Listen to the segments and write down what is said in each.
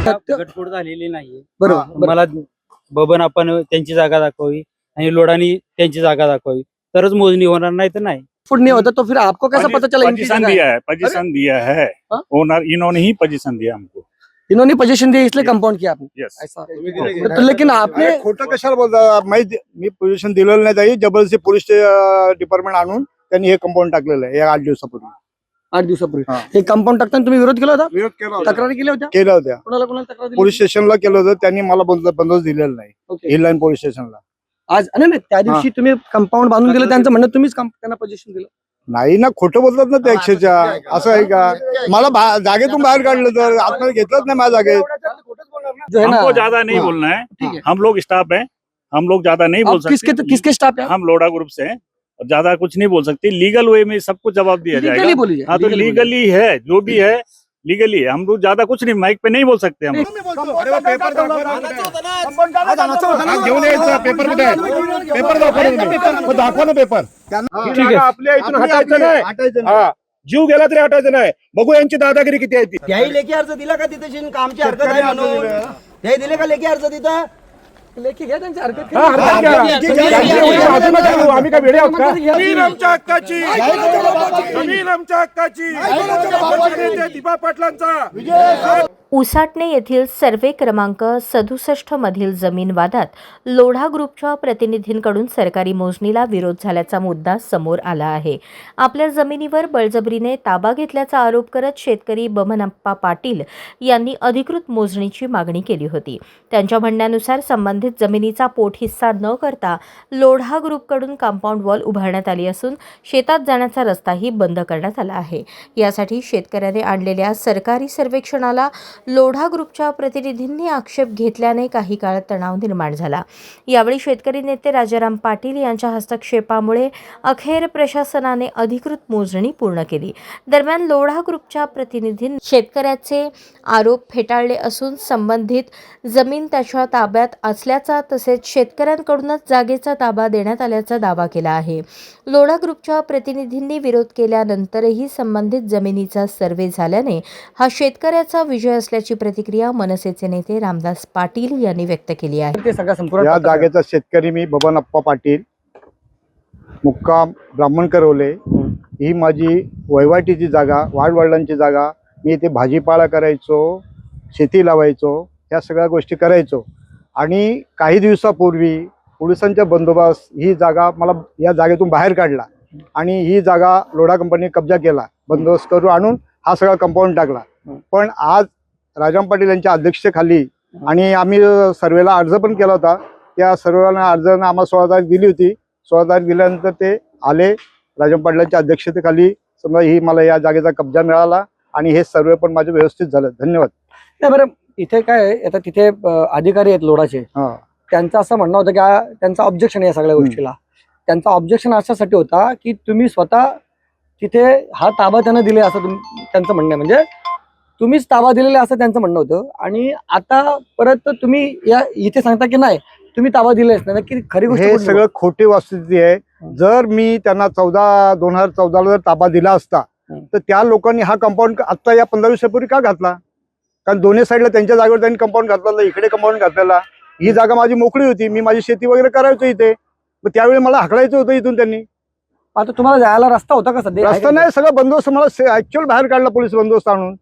गटफोड झालेली नाहीये. बरोबर. मला बबन आपण त्यांची जागा दाखवावी आणि लोडानी त्यांची जागा दाखवावी तरच मोजणी होणार, नाही तर नाही. फुट नहीं होता तो फिर आपको कैसा पता चला इनकी पोजीशन जगह दिया है, पोजीशन दिया है। हाँ? ओनर इन्होंने ही पोजीशन दिया हमको। इन्होंने पोजीशन दी इसलिए कंपाउंड किया आपने यस। ऐसा तो लेकिन आपने खोटं कशाला बोलता? मी पोझिशन दिलेलं नाही ताई, जबरदस्ती पोलीस डिपार्टमेंट आणून त्यांनी हे कंपाऊंड टाकलेलं आहे 8 दिवसापूर्वी. 8 दिवसापूर्वी हा. हे कंपाऊंड टाकताना तुम्ही विरोध केला होता? विरोध केला होता. तक्रारी केल्या होत्या? केल्या होत्या. कोणाला कोणाला तक्रार दिली? पोलीस स्टेशनला केलं होतं, त्यांनी मला बंदोबस्त दिलेला नाही. ओके. हिल लाईन पोलीस स्टेशनला आज नाही त्या दिवशी तुम्ही कंपाऊंड बांधून दिलं, त्यांचं म्हणणं तुम्हीच त्यांना पोझिशन दिलं. नाही ना, खोटं बोलतात ना ते अक्षरशः. असं आहे का? मला जागेतून बाहेर काढलं तर आतमध्ये घेतलंच नाही माझ्या जागेत. जो है ना हमको ज्यादा नहीं हाँ, बोलना है, ठीक है। हम लोग स्टाफ हैं, हम लोग ज्यादा नहीं बोल आप सकते। किसके स्टाफ है? हम लोडा ग्रुप से हैं और ज्यादा कुछ नहीं बोल सकते। लीगल वे में सबको जवाब दिया लीगली जाएगा। बोलिए। हाँ, तो लीगली है, जो भी है लीगली है। हम लोग ज्यादा कुछ नहीं, माइक पे नहीं बोल सकते हम। घेऊन यायचं पेपर कुठे आहे? पेपर दाखवा ना पेपर. ठीक आहे. आपल्या इथून हटायचं नाही. जीव गेला तरी हटायचं नाही. बघू यांची दादागिरी किती आहे ती. त्याही लेखी अर्ज दिला का तिथे शिन कामची हरकत आहे म्हणून? त्याही दिले का लेखी अर्ज तिथं? लेखी घ्या त्यांची हरकत हा, हरकत घ्या. अजून नका करू. आम्ही काय वेडे आहोत का? जमीन आमच्या हक्काची, जमीन आमच्या हक्काची, नेते दिबा पाटलांचा. उसाटणे येथील सर्वे क्रमांक 67 मधील जमीन वादात लोढा ग्रुपच्या प्रतिनिधींकडून सरकारी मोजणीला विरोध झाल्याचा मुद्दा समोर आला आहे. आपल्या जमिनीवर बळजबरीने ताबा घेतल्याचा आरोप करत शेतकरी बमनप्पा पाटील यांनी अधिकृत मोजणीची मागणी केली होती. त्यांच्या म्हणण्यानुसार संबंधित जमिनीचा पोटहिस्सा न करता लोढा ग्रुपकडून कंपाऊंड वॉल उभारण्यात आली असून शेतात जाण्याचा रस्ताही बंद करण्यात आला आहे. यासाठी शेतकऱ्याने आणलेल्या सरकारी सर्वेक्षणाला लोढा ग्रुपच्या प्रतिनिधींनी आक्षेप घेतल्याने काही काळ तणाव निर्माण झाला. यावेळी शेतकरी नेते राजाराम पाटील यांच्या हस्तक्षेपामुळे अखेर प्रशासनाने अधिकृत मोजणी पूर्ण केली. दरम्यान लोढा ग्रुपच्या प्रतिनिधींनी शेतकऱ्याचे आरोप फेटाळले असून संबंधित जमीन त्याच्या ताब्यात असल्याचा तसेच शेतकऱ्यांकडूनच जागेचा ताबा देण्यात आल्याचा दावा केला आहे. लोढा ग्रुपच्या प्रतिनिधींनी विरोध केल्यानंतरही संबंधित जमिनीचा सर्वे झाल्याने हा शेतकऱ्याचा विजय असल्याची प्रतिक्रिया मनसेचे नेते रामदास पाटील यांनी व्यक्त केली आहे. ते सगळं संपूर्ण या जागेचा शेतकरी मी बबनप्पा पाटील, मुक्काम ब्राह्मणकरवले. ही माझी वहिवाटीची जागा, वाडवडिलांची जागा. मी इथे भाजीपाला करायचो, शेती लावायचो, या सगळ्या गोष्टी करायचो. आणि काही दिवसापूर्वी पोलिसांच्या बंदोबस्त ही जागा मला या जागेतून बाहेर काढला आणि ही जागा लोढा कंपनीने कब्जा केला. बंदोबस्त करून आणून हा सगळा कंपाऊंड टाकला. पण आज राजाराम पाटील यांच्या अध्यक्षतेखाली आणि आम्ही सर्वेला अर्ज पण केला होता. त्या सर्वेला अर्जाने आम्हाला 16 तारीख दिली होती. 16 तारीख दिल्यानंतर ते आले. राजाराम पाटलांच्या अध्यक्षतेखाली समजा ही मला या जागेचा कब्जा मिळाला आणि हे सर्वे पण माझे व्यवस्थित झालं. धन्यवाद. नाही बरं, इथे काय आहे, आता तिथे अधिकारी आहेत लोढाचे. त्यांचं असं म्हणणं होतं की त्यांचं ऑब्जेक्शन आहे या सगळ्या गोष्टीला. त्यांचा ऑब्जेक्शन अशासाठी होता की तुम्ही स्वतः तिथे हा ताबा त्यांना दिले असं त्यांचं म्हणणं आहे. म्हणजे तुम्हीच ताबा दिलेला असं त्यांचं म्हणणं होतं आणि आता परत तुम्ही या इथे सांगता की नाही तुम्ही ताबा दिलेच नाही. नक्की खरी गोष्ट हे सगळं खोटी वस्तुस्थिती आहे. जर मी त्यांना 2014 जर ताबा दिला असता तर त्या लोकांनी हा कंपाऊंड आता या 15 दिवसापूर्वी का घातला? कारण दोन्ही साईडला त्यांच्या जागेवर त्यांनी कंपाऊंड घातलेला, इकडे कंपाऊंड घातलेला. ही जागा माझी मोकळी होती, मी माझी शेती वगैरे करायचो इथे. मग त्यावेळी मला हाकलायचं होतं इथून त्यांनी. आता तुम्हाला जायला रस्ता होता का सध्या? रस्ता नाही, सगळं बंदोबस्त मला ऍक्च्युअल बाहेर काढला पोलीस बंदोबस्त आणून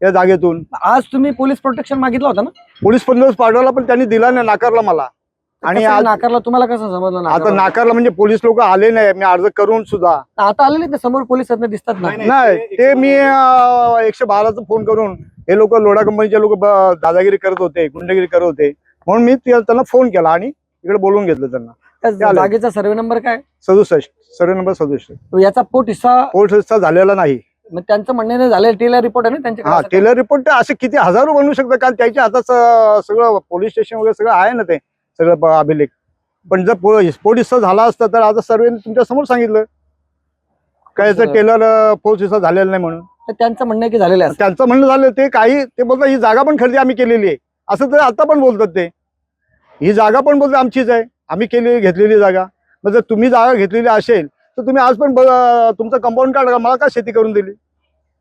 या जागेतून. आज तुम्ही पोलीस प्रोटेक्शन मागितलं होतं ना? पोलीस बंदोबस्त पाठवला पण त्यांनी दिला नाही, नाकारला मला. आणि आणि नाकारला तुम्हाला कसं समजलं? आता नाकारला म्हणजे पोलीस लोक आले नाही, मी अर्ज करून सुद्धा. आता आलेले ते समोर पोलीस दिसतात ना? नाही, ते मी 112चा फोन करून हे लोक लोढा कंपनीचे लोक दादागिरी करत होते, गुंडगिरी करत होते म्हणून मी त्यांना फोन केला आणि इकडे बोलवून घेतलं त्यांना. त्या जागेचा सर्वे नंबर काय? 67, सर्वे नंबर 67. याचा पोट हिस्सा झालेला नाही. मग त्यांचं म्हणणं झालं टेलर रिपोर्ट आहे ना त्यांच्या? हा, टेलर रिपोर्ट असे किती हजारो बनवू शकतात कारण त्याच्या हातात सगळं पोलीस स्टेशन वगैरे सगळं आहे ना, ते सगळं अभिलेख. पण जर पोट हिस्सा झाला असता तर आता सर्वे तुमच्या समोर सांगितलं काय टेलर पोट हिस्सा झालेला नाही म्हणून. त्यांचं म्हणणं आहे की झालेलं आहे. त्यांचं म्हणणं झालं ते काही ते बोलतात ही जागा पण खरेदी आम्ही केलेली आहे असं तर आता पण बोलतात. ते ही जागा पण बोलतात आमचीच आहे, आम्ही घेतलेली जागा. मग जर तुम्ही जागा घेतलेली असेल तर तुम्ही आज पण तुमचं कंपाऊंड काढा, मला का शेती करून दिली?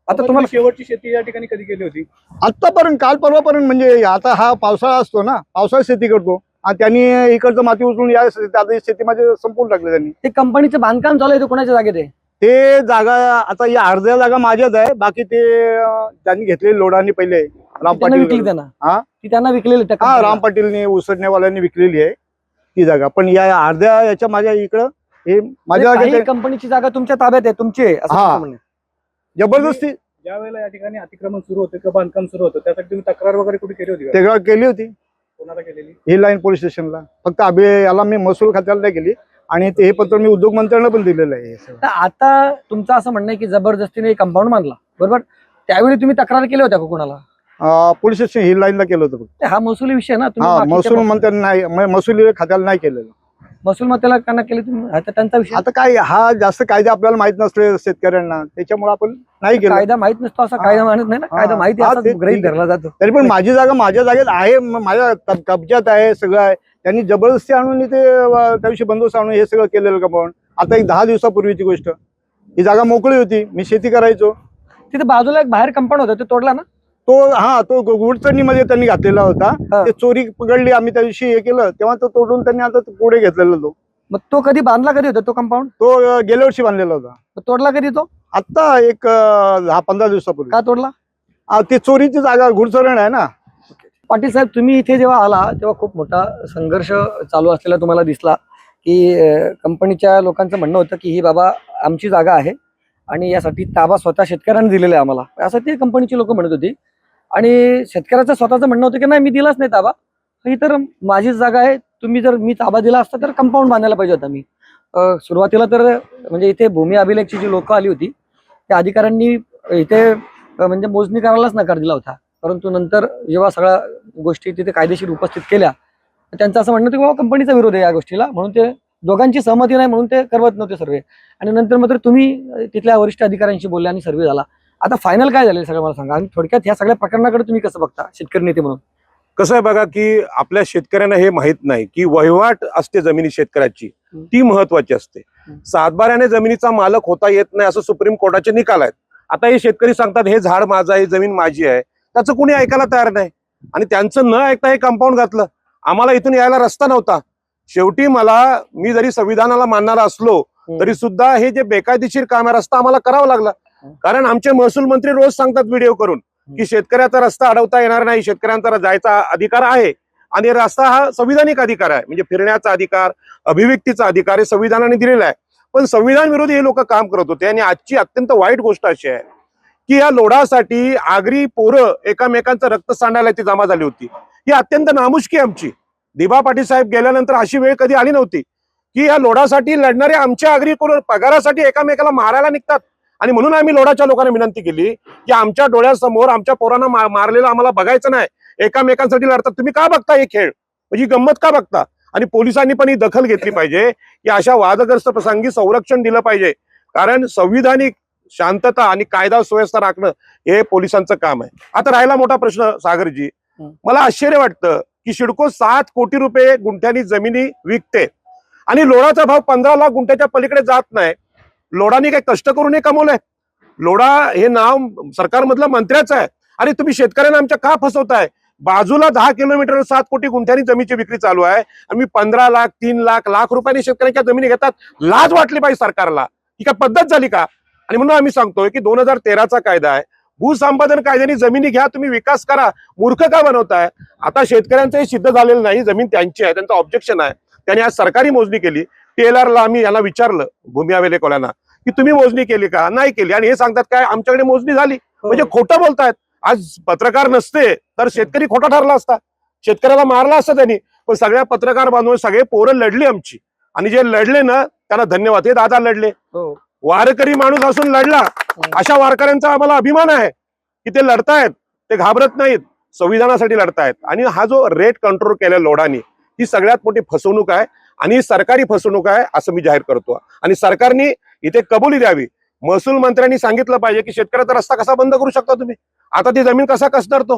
आता तुम्हाला शेवटची शेती या ठिकाणी कधी केली होती? आतापर्यंत काल परवापर्यंत म्हणजे आता हा पावसाळा असतो ना, पावसाळ्यात शेती करतो आणि त्यांनी इकडचं माती उचलून या शेती माझे संपून टाकले त्यांनी. ते कंपनीचं बांधकाम चालू आहे, ते कोणाच्या जागेत आहे? ते जागा आता या अर्ध्या जागा माझ्याच आहे, बाकी ते त्यांनी घेतलेली लोडांनी पहिले राम त्यांना विकली पाटील. त्यांना? हा? ती त्यांना विकलेली त्या हा, कंपनीला? राम पाटीलने उसडण्यावाल्यांनी विकलेली आहे ती जागा. पण या अर्ध्या याच्या माझ्या इकडं हे माझ्या काही जागेत कंपनीची जागा तुमच्या ताब्यात आहे, तुमची आहे असं हा. तुमचं म्हणणं आहे? जबरदस्ती ज्या वेळेला या ठिकाणी अतिक्रमण सुरू होते किंवा बांधकाम सुरू होतं त्यासाठी तुम्ही तक्रार वगैरे कुठे केली होती का? तेव्हा केली होती कोणाला केलेली? ही लाईन पोलीस स्टेशनला. फक्त याला मी महसूल खात्याला नाही गेली आणि ते हे पत्र मी उद्योग मंत्र्यांना पण दिलेलं आहे. तर आता तुमचं असं म्हणणं आहे की जबरदस्तीने कंपाऊंड बांधला, बरोबर? त्यावेळी तुम्ही तक्रार केली होत्या का कोणाला? पोलीस स्टेशन ही लाईनला केलं होतं फक्त. हा महसुली विषय आहे ना, तुम्ही हा, बाकीच्या महसूल मंत्र्यांना नाही, महसूल खात्याला नाही केलेलं. महसूल मंत्र्याला त्यांना केली तुम्ही, आता त्यांचा विषय. आता काय हा जास्त कायदे आपल्याला माहित नसले शेतकऱ्यांना, त्याच्यामुळे आपण नाही केलं. कायदा माहित नसतो असा कायदा मानत नाही ना, कायदा हा, माहिती हा, असाच ते गृहीत ठीक आहे. धरला जातो. तरी पण माझी जागा माझ्या जागेत आहे, माझ्या कब्जात आहे, सगळं आहे. त्यांनी जबरदस्ती आणून ते त्या दिवशी बंदोबस्त आणून हे सगळं केलेलं कंपाऊंड. आता एक 10 दिवसापूर्वीची गोष्ट, ही जागा मोकळी होती, मी शेती करायचो. तिथे बाजूला एक बाहेर कंपाऊंड होता, ते तोडला ना? तो गुडचणीमध्ये त्यांनी घातलेला होता. हा. ते चोरी पकडली, आम्ही त्या दिवशी हे केलं तेव्हा तो तोडून त्यांनी आता पुढे घेतलेला. मग तो कधी बांधला, कधी होता तो कंपाऊंड? तो गेल्या वर्षी बांधलेला होता. तोडला कधी तो? आता एक 10-15 दिवसापूर्वी. का तोडला? ते चोरीची जागा गुडचरण आहे ना. पाटील साहेब, तुम्ही इथे जेव्हा आला तेव्हा खूप मोठा संघर्ष चालू असलेला तुम्हाला दिसला, की कंपनीच्या लोकांचं म्हणणं होतं की ही बाबा आमची जागा आहे आणि यासाठी ताबा स्वतः शेतकऱ्यांनी दिलेला आहे आम्हाला, असं ते कंपनीची लोक म्हणत होती. आणि शेतकऱ्याचं स्वतःचं म्हणणं होतं की नाही, मी दिलाच नाही ताबा, ही तर माझीच जागा आहे, तुम्ही जर मी ताबा दिला असता तर कंपाऊंड बांधायला पाहिजे होता मी. सुरुवातीला तर म्हणजे इथे भूमी अभिलेखची जी लोक आली होती त्या अधिकाऱ्यांनी इथे म्हणजे मोजणी करायलाच नकार दिला होता. परंतु नंतर जेव्हा सगळ्या गोष्टी तिथे कायदेशीर उपस्थित केल्या, त्यांचं असं म्हणणं होतं की बाबा कंपनीचा विरोध आहे या गोष्टीला, म्हणून ते दोघांची सहमती नाही म्हणून ते करवत नव्हते सर्वे. आणि नंतर मात्र तुम्ही तिथल्या वरिष्ठ अधिकाऱ्यांशी बोलले आणि सर्वे झाला. आता फायनल काय झालं सगळं मला सांगा, आणि थोडक्यात ह्या सगळ्या प्रकरणाकडे तुम्ही कसं बघता शेतकरी नेते म्हणून? कसं आहे बघा, की आपल्या शेतकऱ्यांना हे माहित नाही की वहिवाट असते जमिनी शेतकऱ्याची, ती महत्वाची असते. सातबाऱ्याने जमिनीचा मालक होता येत नाही असं सुप्रीम कोर्टाचे निकाल आहेत. आता हे शेतकरी सांगतात हे झाड माझं आहे, जमीन माझी आहे, त्याचं कुणी ऐकायला तयार नाही. आणि त्यांचं न ऐकता हे कंपाऊंड घातलं. आम्हाला इथून यायला रस्ता नव्हता. शेवटी मी जरी संविधानाला मानणारा असलो तरी सुद्धा हे जे बेकायदेशीर काम आहे रस्ता आम्हाला करावा लागला. कारण आमचे महसूल मंत्री रोज सांगतात व्हिडिओ करून की शेतकऱ्याचा रस्ता अडवता येणार नाही, शेतकऱ्यांचा जायचा अधिकार आहे. आणि रस्ता हा संविधानिक अधिकार आहे, म्हणजे फिरण्याचा अधिकार, अभिव्यक्तीचा अधिकार हे संविधानाने दिलेला आहे. पण संविधान विरोधी हे लोक काम करत होते. आणि आजची अत्यंत वाईट गोष्ट अशी आहे की या लोढासाठी आगरी पोरं एकमेकांचं रक्त सांडायला ती जमा झाली होती. ही अत्यंत नामुष्की आमची. दिबा पाटील साहेब गेल्यानंतर अशी वेळ कधी आली नव्हती की या लोढासाठी लढणारे आमच्या आगरी पोरं पगारासाठी एकमेकाला मारायला निघतात. आणि म्हणून आम्ही लोढाच्या लोकांना विनंती केली की आमच्या डोळ्यासमोर आमच्या पोरांना मारलेलं आम्हाला बघायचं नाही, एकमेकांसाठी लढतात, तुम्ही का बघता हे खेळ, म्हणजे गंमत का बघता? आणि पोलिसांनी पण ही दखल घेतली पाहिजे की अशा वादग्रस्त प्रसंगी संरक्षण दिलं पाहिजे. कारण संविधानिक शांतता आणि कायदा सुव्यवस्था राखणं हे पोलिसांचं काम आहे. आता राहिला मोठा प्रश्न सागरजी, मला आश्चर्य वाटतं की सिडको 7 कोटी रुपये गुंठ्यांनी जमिनी विकते आणि लोढाचा भाव 15 लाख गुंठ्याच्या पलीकडे जात नाही. लोढाने काही कष्ट करून हे कमवलंय? लोढा हे नाव सरकारमधलं मंत्र्याचं आहे. आणि तुम्ही शेतकऱ्यांना आमच्या का फसवताय? बाजूला 10 किलोमीटर 7 कोटी गुंठ्यांनी जमिनीची विक्री चालू आहे आणि 15 लाख 3 लाख रुपयांनी शेतकऱ्यांच्या जमिनी घेतात. लाज वाटली पाहिजे सरकारला. ही काय पद्धत झाली का? आणि म्हणून आम्ही सांगतोय की 2013चा कायदा आहे, भूसंपादन कायद्याने जमिनी घ्या, तुम्ही विकास करा, मूर्ख का बनवताय? आता शेतकऱ्यांचं हे सिद्ध झालेलं नाही, जमीन त्यांची आहे, त्यांचं ऑब्जेक्शन आहे. त्यांनी आज सरकारी मोजणी केली. टेलरला आम्ही यांना विचारलं, भूमी अभिलेखवाल्यांना, की तुम्ही मोजणी केली का? नाही केली. आणि हे सांगतात काय आमच्याकडे मोजणी झाली, म्हणजे खोटं बोलतायत. आज पत्रकार नसते तर शेतकरी खोटा ठरला असता, शेतकऱ्याला मारला असता त्यांनी. पण सगळ्या पत्रकार बांधून सगळे पोरं लढली आमची. आणि जे लढले ना त्यांना धन्यवाद. हे दादा लढले, वारकरी माणूस असून लढला. अशा वारकऱ्यांचा आम्हाला अभिमान आहे की ते लढतायत, ते घाबरत नाहीत, संविधानासाठी लढतायत. आणि हा जो रेट कंट्रोल केला लोढांनी, ही सगळ्यात मोठी फसवणूक आहे आणि सरकारी फसवणूक आहे असं मी जाहीर करतो. आणि सरकारने इथे कबुली द्यावी. महसूल मंत्र्यांनी सांगितलं पाहिजे की शेतकऱ्याचा रस्ता कसा बंद करू शकता तुम्ही, आता ती जमीन कसा कसणार तो.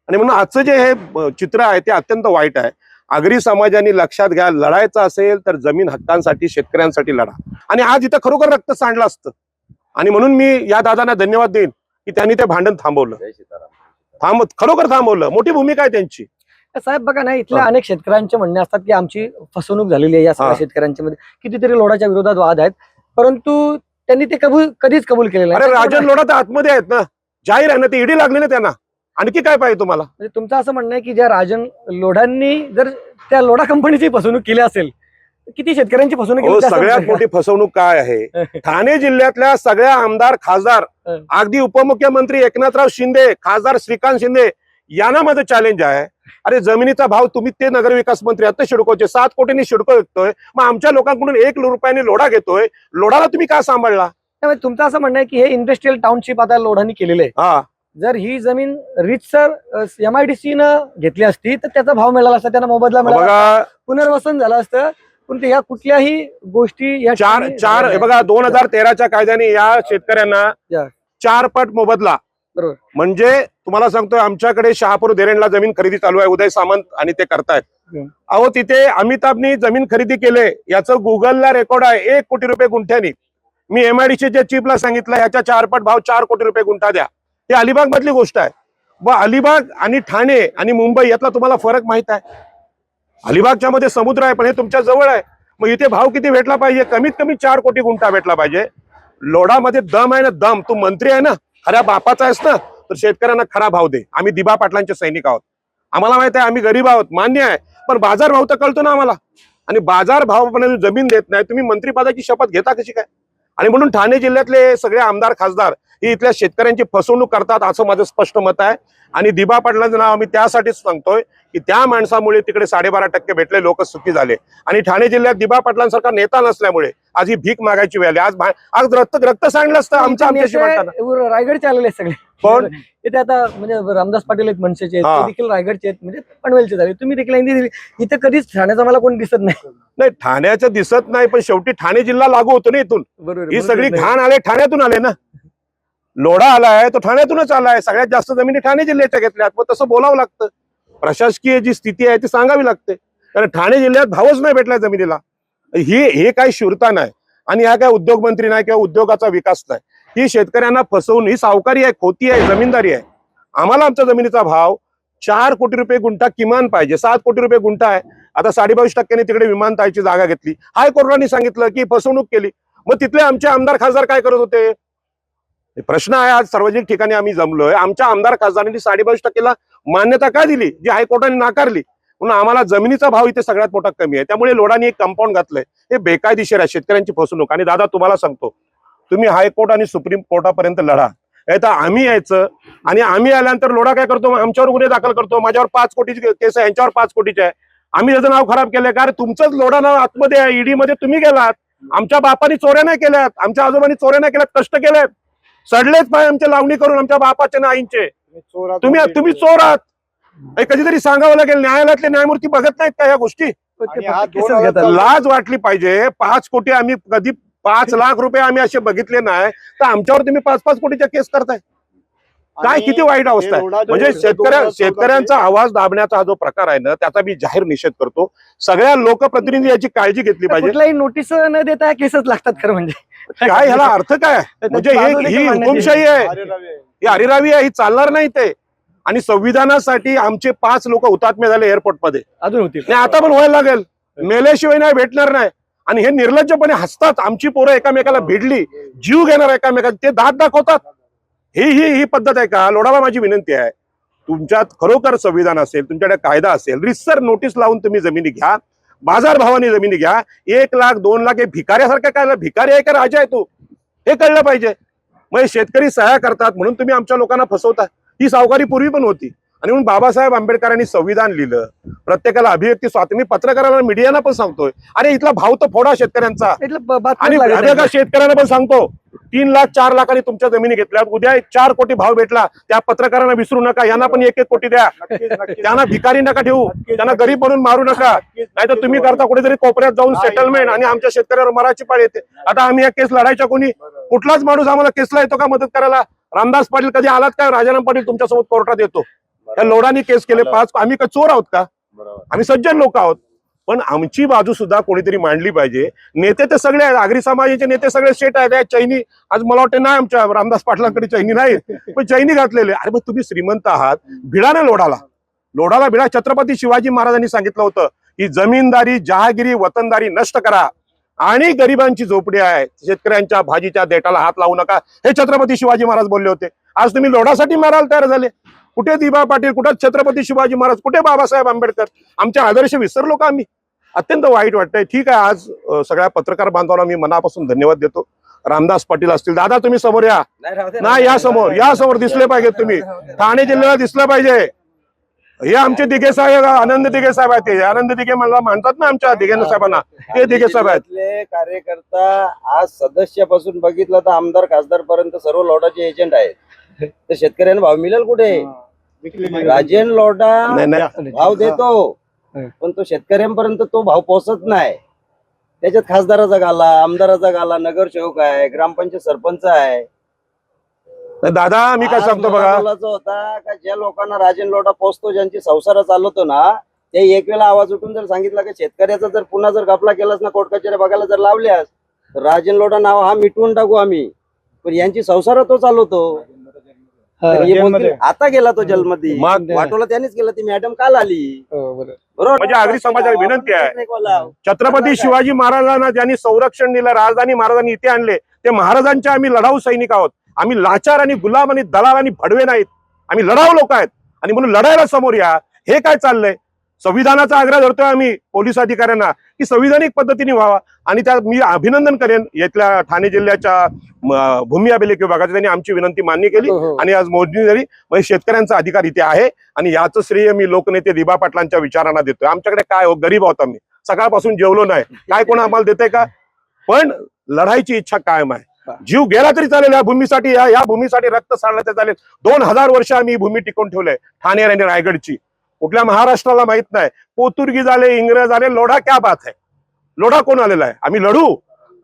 आणि म्हणून आजचं जे हे चित्र आहे ते अत्यंत वाईट आहे. आगरी समाजाने लक्षात घ्या, लढायचं असेल तर जमीन हक्कांसाठी शेतकऱ्यांसाठी लढा. आणि आज इथं खरोखर रक्त सांडलं असतं. आणि म्हणून मी या दादांना धन्यवाद देईन की त्यांनी ते भांडण थांबवलं. खरोखर थांबवलं. मोठी भूमिका आहे त्यांची. साहेब बघा ना, इथल्या अनेक शेतकऱ्यांचे म्हणणे असतात की आमची फसवणूक झालेली आहे या सगळ्या शेतकऱ्यांच्या मध्ये. कितीतरी लोढाच्या विरोधात वाद आहेत, परंतु त्यांनी ते कधीच कबूल केलेलं अरे नाही. राजन लोढा तर आतमध्ये आहेत ना, जाहीर आहे ना, ते ईडी लागली ना त्यांना. आणखी काय पाहिजे तुम्हाला? म्हणजे तुमचं असं म्हणणं आहे की ज्या राजन लोढांनी जर त्या लोढा कंपनीची फसवणूक केली असेल, तर किती शेतकऱ्यांची फसवणूक केली ते सगळ्यात असं मोठी फसवणूक काय आहे? ठाणे जिल्ह्यातल्या सगळ्या आमदार खासदार, अगदी उपमुख्यमंत्री एकनाथराव शिंदे, खासदार श्रीकांत शिंदे यांना माझं चॅलेंज आहे. अरे जमिनीचा भाव तुम्ही ते नगरविकास मंत्री आता शिडकोचे 7 कोटींनी शिडको विकतोय, मग आमच्या लोकांकडून 1 रुपयाने लोढा घेतोय. लोढाला तुम्ही का सांभाळला? त्यामुळे तुमचं असं म्हणणं आहे की हे इंडस्ट्रियल टाउनशिप आता लोढांनी केलेलं आहे. हा, जर ही जमीन रितसर MIDC न घेतली असती तर त्याचा भाव मिळाला असता, त्यांना मोबदला मिळाला असता, बघा पुनर्वसन झालं असतं. पण या कुठल्याही गोष्टी या चार हे बघा 2013च्या कायद्याने या शेतकऱ्यांना या. 4 पट मोबदला. बरोबर. म्हणजे तुम्हाला सांगतोय, आमच्याकडे शहापूर देरेणला जमीन खरेदी चालू आहे, उदय सामंत आणि ते करतायत. अहो तिथे अमिताभनी जमीन खरेदी केले, याचं गुगलला रेकॉर्ड आहे. 1 कोटी रुपये गुंठ्यानी. मी MIDCच्या चीफला सांगितलं ह्याच्या 4 पट भाव 4 कोटी रुपये गुंठा द्या. ही अलिबाग मधली गोष्ट आहे. व अलिबाग आणि ठाणे आणि मुंबई यातला तुम्हाला फरक माहित आहे? अलिबागच्या मध्ये समुद्र आहे, पण हे तुमच्या जवळ आहे. मग इथे भाव किती भेटला पाहिजे? कमीत कमी 4 कोटी गुंठा भेटला पाहिजे. लोढामध्ये दम आहे ना, दम. तू मंत्री आहे ना, खऱ्या बापाचा आहेस ना, तर शेतकऱ्यांना खरा भाव दे. आम्ही दिबा पाटलांचे सैनिक आहोत. आम्हाला माहित आहे आम्ही गरीब आहोत, मान्य आहे, पण बाजार भाव तर कळतो ना आम्हाला. आणि बाजार भाव पण जमीन देत नाही, तुम्ही मंत्रीपदाची शपथ घेता कशी काय? आणि म्हणून ठाणे जिल्ह्यातले सगळे आमदार खासदार ही इथल्या शेतकऱ्यांची फसवणूक करतात, असं माझं स्पष्ट मत आहे. आणि दिबा पाटलांचं नाव आम्ही त्यासाठीच सांगतोय की त्या माणसामुळे तिकडे 12.5% भेटले, लोक सुखी झाले. आणि ठाणे जिल्ह्यात दिबा पाटलांसारखा नेता नसल्यामुळे आज ही भीक मागायची वेळ आली. आज रक्त सांडलं असतं आमच्याशी वाटतं. रायगडचे आलेले आहेत सगळे. पण इथे आता म्हणजे रामदास पाटील आहेत मनसेचे, ते देखील रायगडचे आहेत, म्हणजे पनवेलचे झाले. तुम्ही देखील हिंदी दिली. इथे कधीच ठाण्याचा मला कोण दिसत नाही. ठाण्याचं दिसत नाही, पण शेवटी ठाणे जिल्हा लागू होतो ना इथून. बरोबर. ही सगळी घाण आले ठाण्यातून आले ना. लोढा आलाय तो ठाण्यातूनच आलाय. सगळ्यात जास्त जमिनी ठाणे जिल्ह्याच्या घेतल्यात. मग तसं बोलावं लागतं. प्रशासकीय जी स्थिती आहे ती सांगावी लागते, कारण ठाणे जिल्ह्यात भावच नाही भेटला जमिनीला. हे काही शूरता नाही आणि हा काय उद्योग मंत्री नाही किंवा उद्योगाचा विकास नाही. ही शेतकऱ्यांना फसवून, ही सावकारी आहे, खोती आहे, जमीनदारी आहे. आम्हाला आमच्या जमिनीचा भाव 4 कोटी रुपये गुंठा किमान पाहिजे. 7 कोटी रुपये गुंठा आहे. आता 22.5% तिकडे विमानतळाची जागा घेतली. हायकोर्टाने सांगितलं की फसवणूक केली. मग तिथले आमचे आमदार खासदार काय करत होते? प्रश्न आहे. आज सार्वजनिक ठिकाणी आम्ही जमलोय. आमच्या आमदार खासदारांनी 22.5%ला मान्यता का दिली, जी हायकोर्टाने नाकारली? म्हणून आम्हाला जमिनीचा भाव इथे सगळ्यात मोठा कमी आहे. त्यामुळे लोढांनी एक कंपाऊंड घातलंय. हे बेकायदेशीर आहे, शेतकऱ्यांची फसवणूक. आणि दादा तुम्हाला सांगतो, तुम्ही हायकोर्ट आणि सुप्रीम कोर्टापर्यंत लढा. तर आम्ही यायचं आणि आम्ही आल्यानंतर लोढा काय करतो? आमच्यावर गुन्हे दाखल करतो. माझ्यावर 5 कोटीची केस आहे, यांच्यावर 5 कोटीची आहे. आम्ही त्याचं नाव खराब केलंय. कारण तुमचंच लोढा नाव आतमध्ये आहे, ईडी मध्ये तुम्ही गेलात. आमच्या बापांनी चोऱ्या नाही केल्यात, आमच्या आजोबांनी चोऱ्या नाही केल्यात, कष्ट केलेत. सडलेच पाय आमच्या लावणी करून आमच्या बापाच्या ना आईंचे. तुम्ही चोर आहात. कधीतरी सांगावं लागेल. न्यायालयातले न्यायमूर्ती बघत नाहीत का या गोष्टी? लाज वाटली पाहिजे. 5 कोटी आम्ही कधी 5 लाख रुपये आम्ही असे बघितले नाही, तर आमच्यावर तुम्ही 5-5 कोटीच्या केस करताय. काय किती वाईट अवस्था आहे. म्हणजे शेतकऱ्यांचा आवाज दाबण्याचा हा जो प्रकार आहे ना, त्याचा मी जाहीर निषेध करतो. सगळ्या लोकप्रतिनिधी याची काळजी घेतली पाहिजे. कुठलाही नोटीस न देता केसच लागतात खरं म्हणजे. काय ह्याला अर्थ काय? म्हणजे ही हुकुमशाही आहे, ही हरिरावी आहे, ही चालणार नाही ते. आणि संविधानासाठी आमचे 5 लोक हुतात्मे झाले एअरपोर्ट मध्ये, अजून होतील. नाही आता पण व्हायला लागेल. मेल्याशिवाय नाही भेटणार नाही. आणि हे निर्लज्जपणे हसतात. आमची पोरं एकामेकाला भिडली, जीव घेणार एकामेकाला, ते दात दाखवतात. ही पद्धत आहे का? लोढाला माझी विनंती आहे, तुमच्यात खरोखर संविधान असेल, तुमच्याकडे कायदा असेल, रितसर नोटीस लावून तुम्ही जमिनी घ्या, बाजार भावाने जमिनी घ्या. 1 लाख 2 लाख हे भिकाऱ्यासारखं काय? भिकारी आहे का राजा आहे तू? हे कळलं पाहिजे. मग शेतकरी सहाय्य करतात म्हणून तुम्ही आमच्या लोकांना फसवता. ही सावकारी पूर्वी पण होती. आणि म्हणून बाबासाहेब आंबेडकरांनी संविधान लिहिलं, प्रत्येकाला अभिव्यक्ती स्वातंत्र्य. मी पत्रकारांना मीडियाला पण सांगतोय, अरे इथला भाव तर फोडा शेतकऱ्यांचा. आणि शेतकऱ्यांना पण सांगतो, 3 लाख 4 लाखांनी तुमच्या जमिनी घेतल्या, उद्या 4 कोटी भाव भेटला, त्या पत्रकारांना विसरू नका. यांना पण 1-1 कोटी द्या. त्यांना भिकारी नका ठेवू, त्यांना गरीब म्हणून मारू नका. नाहीतर तुम्ही करता कुठेतरी कोपऱ्यात जाऊन सेटलमेंट आणि आमच्या शेतकऱ्यावर मराठी पाळी येते. आता आम्ही या केस लढायच्या, कोणी कुठलाच माणूस आम्हाला केसला येतो का मदत करायला? रामदास पाटील कधी आलात का? राजाराम पाटील तुमच्यासोबत कोर्टात येतो. त्या लोढांनी केस केले 5. आम्ही काय चोर आहोत का? आम्ही सज्जन लोक आहोत. पण आमची बाजू सुद्धा कोणीतरी मांडली पाहिजे. नेते तर सगळे आहेत, आगरी समाजाचे नेते सगळे सेट आहेत. चैनी आज मला वाटतं नाही, आमच्या रामदास पाटलांकडे चैनी नाही, पण चैनी घातलेले. अरे मग तुम्ही श्रीमंत आहात, भिडा ना लोढाला भिडा. छत्रपती शिवाजी महाराजांनी सांगितलं होतं की जमीनदारी, जहागिरी, वतनदारी नष्ट करा आणि गरिबांची झोपडी आहे, शेतकऱ्यांच्या भाजीच्या देठाला हात लावू नका, हे छत्रपती शिवाजी महाराज बोलले होते. आज तुम्ही लोढासाठी मारायला तयार झाले. कुठे दिबा पाटील, कुठे छत्रपती शिवाजी महाराज, कुठे बाबासाहेब आंबेडकर? आमचे आदर्श विसरलो का आम्ही? अत्यंत वाईट वाटतंय. ठीक आहे, आज सगळ्या पत्रकार बांधवांना मी मनापासून धन्यवाद देतो. रामदास पाटील असतील, दादा तुम्ही समोर या ना, या समोर दिसले पाहिजेत तुम्ही. ठाणे जिल्ह्याला दिसलं पाहिजे. हे आमचे दिघे साहेब, आनंद दिघे साहेब आहेत. ते आनंद दिघे मला म्हणतात ना आमच्या दिघे साहेबांना, ते दिघे साहेब आहेत. कार्यकर्ता आज सदस्यापासून बघितलं तर आमदार खासदार पर्यंत सर्व लोटाचे एजंट आहेत. तर शेतकऱ्यांना भाव मिळेल कुठे? राजेन लोटा नाही. भाव देतो, पण तो शेतकऱ्यांपर्यंत तो भाव पोहोचत नाही. त्याच्यात खासदाराचा गाला, आमदाराचा गाला, नगरसेवक आहे, ग्रामपंचायत सरपंच आहे. दादा मी काय सांगतो बघा, होता का ज्या लोकांना राजेन लोटा पोचतो, ज्यांची संसार चालवतो ना, ते एक वेळा आवाज उठून जर सांगितलं की शेतकऱ्याचा जर पुन्हा जर घपला केलास ना, कोर्ट कचेऱ्या बघायला जर लावल्यास, तर राजेन लोटा नाव हा मिटवून टाकू आम्ही. पण यांची संसार तो चालवतो. तर हे बोलतील, आता गेला तो जलमध्ये, मग वाटोला त्यांनीच केलं. ती मॅडम काल आली, बरोबर? म्हणजे आगरी समाजाला विनंती आहे, छत्रपती शिवाजी महाराजांना ज्यांनी संरक्षण दिलं, राजधानी महाराजांनी इथे आणले, ते महाराजांचे आम्ही लढाऊ सैनिक आहोत. आम्ही लाचार आणि गुलाम आणि दलाल आणि भडवे नाहीत, आम्ही लढाऊ लोक आहेत. आणि म्हणून लढायला समोर या. हे काय चाललंय? संविधानाचा आग्रह धरतोय आम्ही पोलीस अधिकाऱ्यांना की संविधानिक पद्धतीने व्हावा. आणि त्यात मी अभिनंदन करेन येथल्या ठाणे जिल्ह्याच्या भूमी अभिलेख विभागाची, त्यांनी आमची विनंती मान्य केली आणि आज मोजणी झाली. म्हणजे शेतकऱ्यांचा अधिकार इथे आहे आणि याचं श्रेय मी लोकनेते दिबा पाटलांच्या विचारांना देतोय. आमच्याकडे काय हो, गरीब आहोत आम्ही, सकाळपासून जेवलो नाही, काय कोण आम्हाला देते का? पण लढाईची इच्छा कायम आहे. जीव गेला तरी चालेल या भूमीसाठी, या भूमीसाठी रक्त सांडलं तर चालेल. 2000 वर्ष आम्ही ही भूमी टिकवून ठेवलंय, ठाणे आणि रायगडची. कुठल्या महाराष्ट्राला माहित नाही. पोर्तुगीज आले, इंग्रज आले, लोढा क्या बात आहे? लोढा कोण आलेला आहे? आम्ही लढू.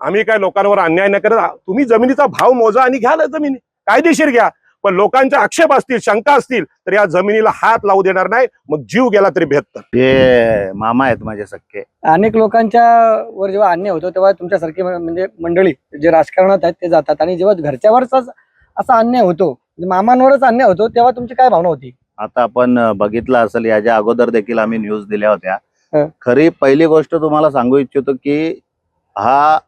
आम्ही काय लोकांवर अन्याय नाही करत. तुम्ही जमिनीचा भाव मोजा आणि घ्या ना जमिनी, कायदेशीर घ्या. पण लोकांचे आक्षेप असतील, शंका असतील तर या जमिनीला हात लावू देणार नाही. मग जीव गेला तरी बेहत्तर. हे मामा आहेत माझे सख्खे. अनेक लोकांच्या वर जेव्हा अन्याय होतो तेव्हा तुमच्यासारखी म्हणजे मंडळी जे राजकारणात आहेत ते जातात, आणि जेव्हा घरच्यावरच असा अन्याय होतो, म्हणजे मामांवरच अन्याय होतो, तेव्हा तुमची काय भावना होती? आता आपण बघितलं असेल, याच्या अगोदर देखील आम्ही न्यूज दिल्या होत्या. हं. खरी पहिली गोष्ट तुम्हाला सांगू इच्छितो की हा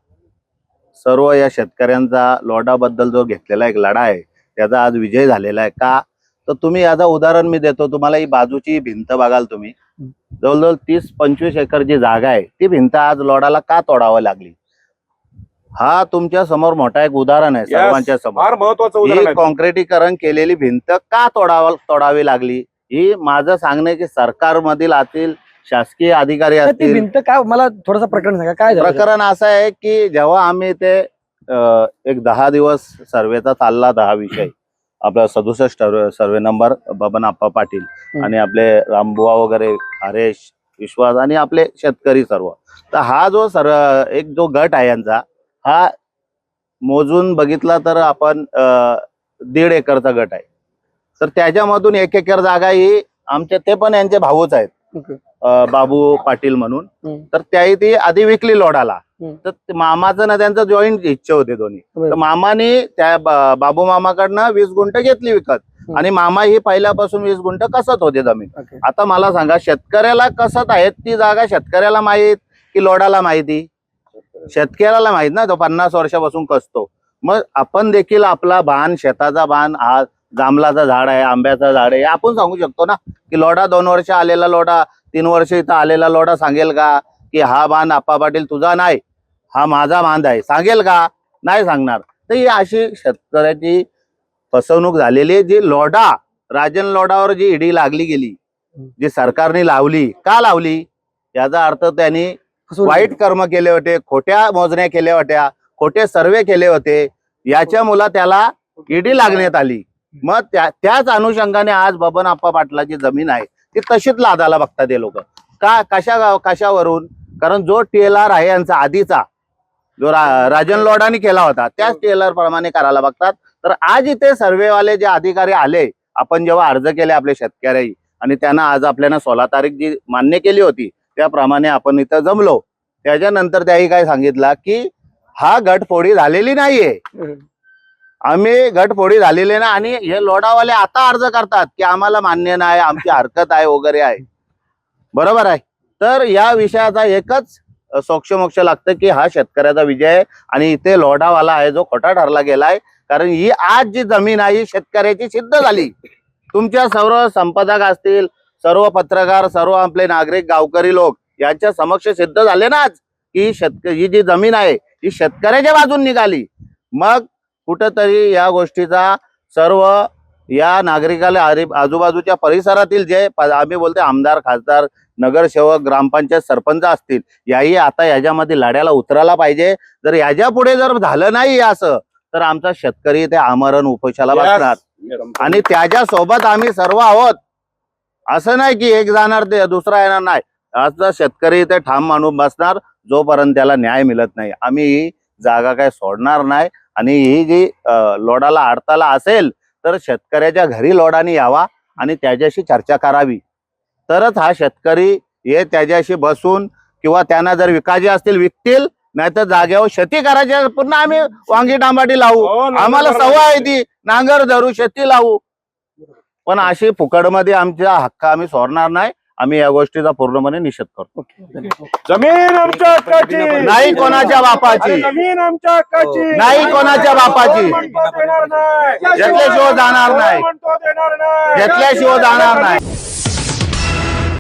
सर्व या शेतकऱ्यांचा लोढाबद्दल जो घेतलेला एक लढा आहे त्याचा आज विजय झालेला आहे. का तर तुम्ही याचं उदाहरण मी देतो तुम्हाला. ही बाजूची भिंत बघाल तुम्ही, जवळजवळ 30-25 एकर जी जागा आहे ती भिंत आज लोढाला का तोडावं लागली? हा तुमच्या समोर मोठा एक उदाहरण आहे, सर्वांच्या समोर. फार महत्वाचं ही उदाहरण आहे. कॉन्क्रिटीकरण केलेली भिंत का तोडावी लागली? ही माझं सांगणं आहे की सरकारमधील आतील शासकीय अधिकारी ती असतील. भिंत काय, मला थोडंसं प्रकरण सांगा काय झालं? प्रकरण असं आहे की जेव्हा आम्ही ते एक 10 दिवस सर्वेचा चालला, 10 विषय आपला 67 सर्वे नंबर, बबन आप्पा पाटील आणि आपले रामबुवा वगैरे, हरेश, विश्वास आणि आपले शेतकरी सर्व. तर हा जो एक जो गट आहे यांचा, हा मोजून बघितला तर आपण 1.5 एकरचा गट आहे. तर त्याच्यामधून 1 एकर जागा ही आमचे, ते पण यांचे भाऊच आहेत, बाबू पाटील म्हणून. तर त्याही ती आधी विकली लोढाला. तर मामाचं ना त्यांचं जॉईंट इच्छा होते दोन्ही. तर मामाने त्या बाबू मामाकडनं 20 गुंठ घेतली विकत, आणि मामा ही पहिल्यापासून 20 गुंठ कसत होते जमीन. आता मला सांगा, शेतकऱ्याला कसत आहेत ती जागा शेतकऱ्याला माहित की लोढाला माहिती? शेतकऱ्याला माहित ना, तो 50 वर्षापासून कसतो. मग आपण देखील आपला बाण, शेताचा बाण, हा जांभळाचा झाड आहे, आंब्याचा झाड आहे, आपण सांगू शकतो ना की लोढा 2 वर्ष आलेला लोढा, 3 वर्ष इथं आलेला लोढा सांगेल का की हा बाण आप्पा पाटील तुझा नाही, हा माझा बांध आहे? सांगेल का? नाही सांगणार. तर ही अशी शेतकऱ्याची फसवणूक झालेली आहे. जी लोढा, राजन लोढावर जी ईडी लागली गेली, जी सरकारने लावली, का लावली? याचा अर्थ त्यांनी वाईट कर्म केले होते, खोट्या मोजण्या केल्या होत्या, खोटे सर्वे केले होते, याच्यामुळे त्याला ईडी लागण्यात आली. मग त्याच अनुषंगाने आज बबन आप्पा पाटलाची जमीन आहे ती तशीच लादाला बघतात हे लोक. का? कशावरून? कारण जो TLR आहे यांचा आधीचा, जो राजन लोढानी केला होता, त्याच TLR प्रमाणे करायला बघतात. तर आज इथे सर्वेवाले जे अधिकारी आले, आपण जेव्हा अर्ज केले आपले शेतकरी, आणि त्यांना आज आपल्याला 16 तारीख जी मान्य केली होती त्याप्रमाणे आपण इथं जमलो. त्याच्यानंतर त्याही काय सांगितलं की हा गटफोडी झालेली नाहीये, आम्ही गटफोडी झालेली ना, आणि हे लोढावाले आता अर्ज करतात की आम्हाला मान्य नाही, आमची हरकत आहे वगैरे आहे. बरोबर आहे. तर या विषयाचा एकच सोक्षमोक्ष लागतं की हा शेतकऱ्याचा विजय आहे आणि इथे लोढावाला आहे जो खोटा ठरला गेलाय. कारण ही आज जी जमीन आहे ही शेतकऱ्याची सिद्ध झाली. तुमच्या सर्व संपादक असतील, सर्व पत्रकार, सर्व आपले नागरिक, गावकरी लोक यांच्या समक्ष सिद्ध झाले ना आज की ही जी जमीन आहे ही शेतकऱ्याच्या बाजून निघाली. मग कुठंतरी या गोष्टीचा सर्व या नागरिकाला आजूबाजूच्या परिसरातील जे आम्ही बोलते आमदार, खासदार, नगरसेवक, ग्रामपंचायत सरपंच असतील, याही आता याच्यामध्ये लढ्याला उतरायला पाहिजे. जर याच्या पुढे जर झालं नाही असं तर आमचा शेतकरी ते आमरण उपोषणाला बसणार आणि त्याच्या सोबत आम्ही सर्व आहोत. असं नाही की एक जाणार ते दुसरा येणार नाही. असं शेतकरी इथे ठाम मानून बसणार जोपर्यंत त्याला न्याय मिळत नाही. आम्ही ही जागा काय सोडणार नाही आणि ही जी लोढाला अडताला असेल तर शेतकऱ्याच्या घरी लोढाने यावा आणि त्याच्याशी चर्चा करावी. तरच हा शेतकरी हे त्याच्याशी बसून किंवा त्यांना जर विकायचे असतील विकतील, नाही तर जागेवर शेती करायची पुन्हा आम्ही वांगी टमाटी लावू. आम्हाला सवय आहे ती नांगर धरू शेती लावू. पण अशी फुकटमध्ये आमचा हक्क आम्ही सोडणार नाही. आम्ही या गोष्टीचा पूर्णपणे निषेध करतो. जमीन आमच्या हक्काची नाही कोणाच्या बापाची, जमीन आमच्या हक्काची नाही कोणाच्या बापाची. म्हणतो देणार नाही, घेतल्याशिवाय जाणार नाही, म्हणतो देणार नाही, घेतल्याशिवाय जाणार नाही.